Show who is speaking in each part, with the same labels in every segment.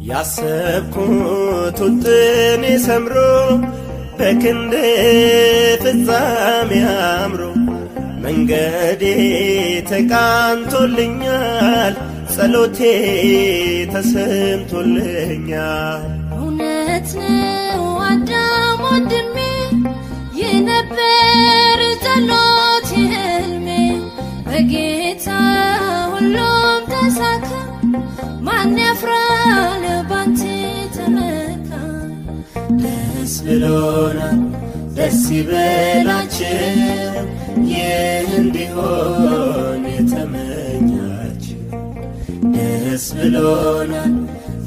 Speaker 1: ያሰብኩት ውጥኔ ሰምሮ በክንድ ፍጻሜ አምሮ መንገዴ ተቃንቶልኛል ጸሎቴ ተሰምቶልኛል።
Speaker 2: እውነት ነው አዳም ወንድሜ የነበር ጸሎት ህልሜ በጌታ ሁሉም ተሳካ ማን ያፍራል ባንተ ተመካ።
Speaker 1: ደስ ብሎናል ደስ ይበላችሁ ይህ እንዲሆን የተመኛችሁ። ደስ ብሎናል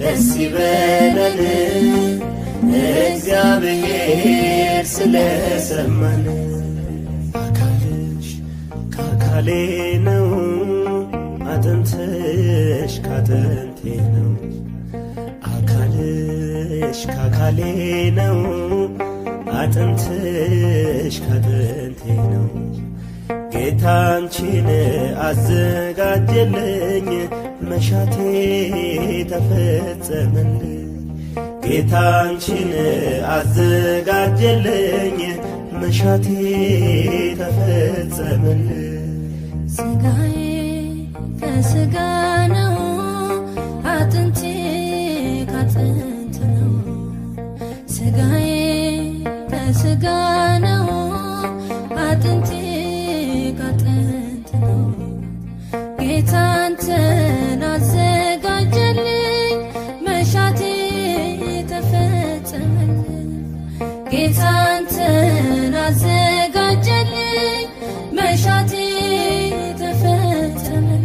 Speaker 1: ደስ ይበለን እግዚአብሔር ስለሰማን። አካልሽ ከአካሌ ነው አጥንትሽ ካጥንቴ ነው። አካልሽ ከአካሌ ነው አጥንትሽ ካጥንቴ ነው። ጌታ አንቺን አዘጋጀልኝ መሻቴ ተፈጸመልኝ። ጌታ አንቺን አዘጋጀልኝ መሻቴ ተፈጸመልኝ።
Speaker 2: ስጋዬ ከስጋ ነው አጥንቴ ካጥንት ነው። ስጋዬ ከስጋ ነው አጥንቴ ካጥንት ነው። ጌታ አንተን አዘጋጀልኝ መሻቴ ተፈጸመልኝ። ጌታ አንተን አዘጋጀልኝ መሻቴ ተፈጸመልኝ።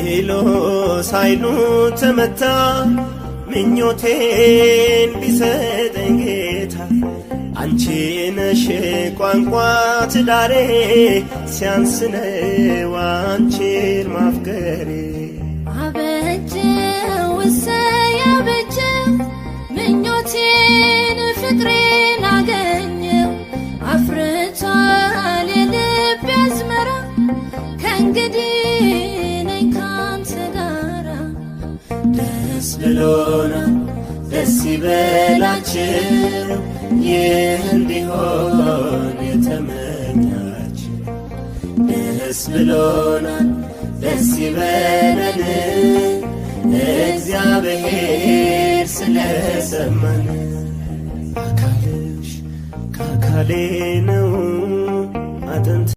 Speaker 1: ዲያብሎስ ኃይሉ ተመታ ምኞቴን ቢሰጠኝ ጌታ። አንቺ ነሽ ቋንቋ ትዳሬ ሲያንስ ነው አንቺን ማፍቀሬ።
Speaker 2: አበጀው እሰይ አበጀው ምኞቴን ፍቅሬን አገኘው። አፍርቷል የልቤ አዝመራ ከእንግዲህ ነኝ ካንተ ጋራ።
Speaker 1: ደስ ብሎናል ደስ ይበላችሁ ይህ እንዲሆን የተመኛችሁ። ደስ ብሎናል ደስ ይበለን እግዚአብሔር ስለሰማን። አካልሽ ከአካሌ ነው አጥንት